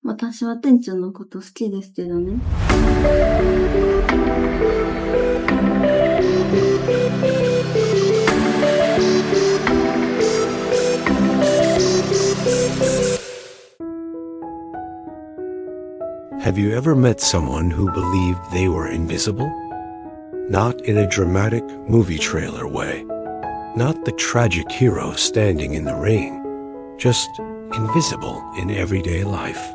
私は店長のこと好きですけどね。Have you ever met someone who believed they were invisible? Not in a dramatic movie trailer way. Not the tragic hero standing in the rain. Just invisible in everyday life.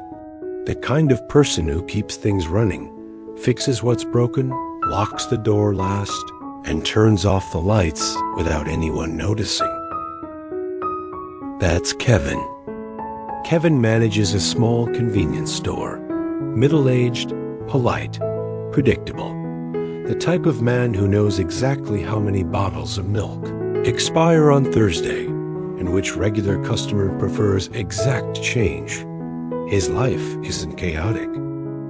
The kind of person who keeps things running, fixes what's broken, locks the door last, and turns off the lights without anyone noticing. That's Kevin. Kevin manages a small convenience store. Middle-aged, polite, predictable. The type of man who knows exactly how many bottles of milk expire on Thursday, and which regular customer prefers exact change. His life isn't chaotic.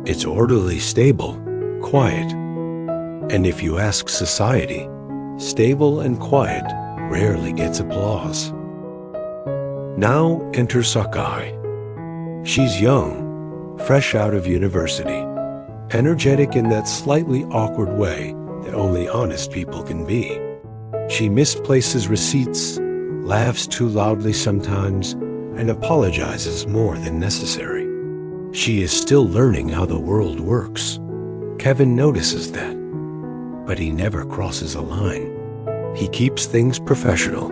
It's orderly, stable, quiet. And if you ask society, stable and quiet rarely gets applause. Now enter Sakai. She's young, fresh out of university, energetic in that slightly awkward way that only honest people can be. She misplaces receipts, laughs too loudly sometimes, and apologizes more than necessary. She is still learning how the world works. Kevin notices that, but he never crosses a line. He keeps things professional.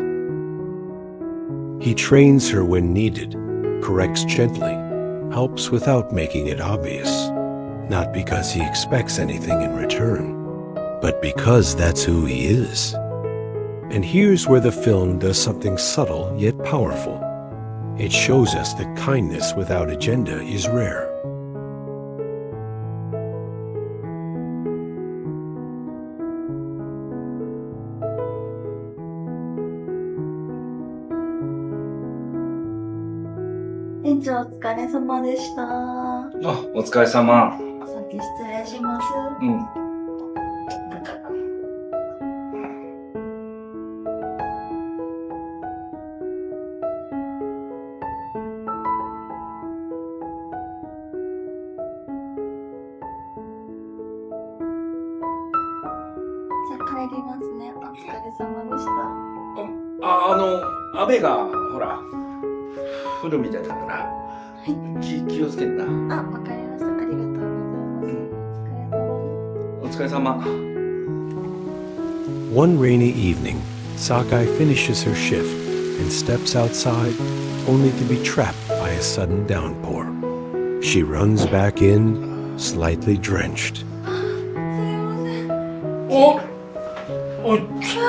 He trains her when needed, corrects gently, helps without making it obvious, not because he expects anything in return, but because that's who he is. And here's where the film does something subtle yet powerful. It shows us that kindness without agenda is rare.店長お疲れ様でした。あ、お疲れ様。お先失礼します。じゃあ帰りますね。お疲れ様でした。雨がほら降るみたいだから、はい、気をつけてな。あ、わかりました。ありがとうございます。お疲れ様。お疲れ様。One rainy evening, Sakai finishes her shift and steps outside, only to be trapped by a sudden downpour. She runs back in, slightly drenched.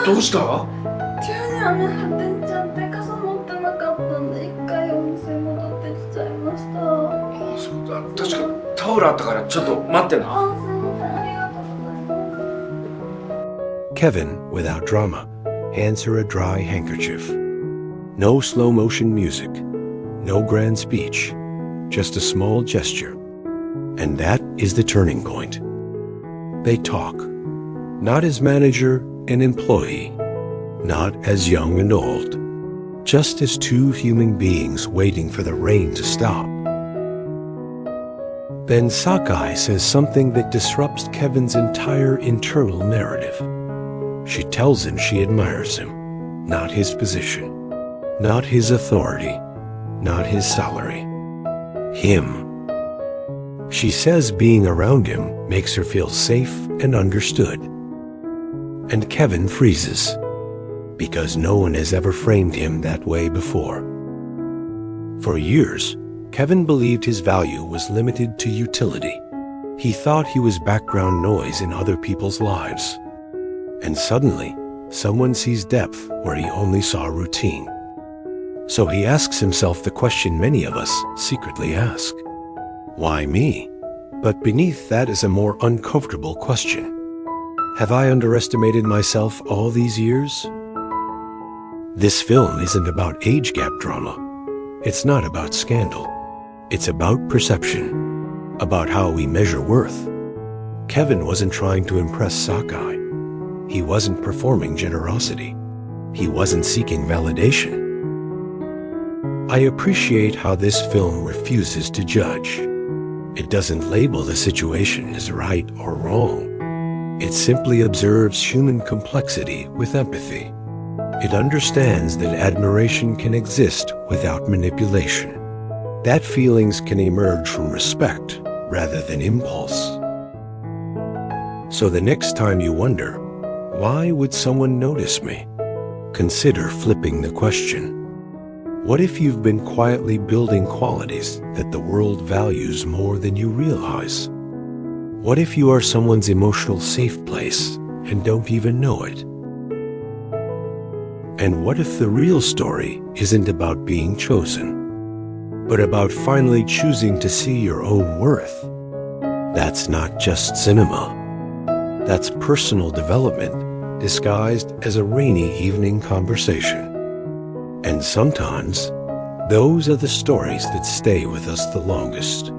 どうした？急に雨降ってんちゃって傘持ってなかったんで一回お店戻ってきちゃいました。そうだ、確かタオルあったからちょっと待ってな。すいません、ありがとうございます。 Kevin, without drama, hands her a dry handkerchief. No slow motion music, no grand speech, just a small gesture. And that is the turning point. They talk, not as manager and employee, not as young and old, just as two human beings waiting for the rain to stop. Then Sakai says something that disrupts Kevin's entire internal narrative. She tells him she admires him, not his position, not his authority, not his salary. Him. She says being around him makes her feel safe and understood. And Kevin freezes, because no one has ever framed him that way before. For years, Kevin believed his value was limited to utility. He thought he was background noise in other people's lives. And suddenly, someone sees depth where he only saw routine. So he asks himself the question many of us secretly ask. Why me? But beneath that is a more uncomfortable question. Have I underestimated myself all these years? This film isn't about age gap drama. It's not about scandal. It's about perception, about how we measure worth. Kevin wasn't trying to impress Sakai. He wasn't performing generosity. He wasn't seeking validation. I appreciate how this film refuses to judge. It doesn't label the situation as right or wrong. It simply observes human complexity with empathy. It understands that admiration can exist without manipulation, that feelings can emerge from respect rather than impulse. So the next time you wonder, why would someone notice me? Consider flipping the question. What if you've been quietly building qualities that the world values more than you realize? What if you are someone's emotional safe place and don't even know it? And what if the real story isn't about being chosen, but about finally choosing to see your own worth? That's not just cinema. That's personal development disguised as a rainy evening conversation. And sometimes, those are the stories that stay with us the longest.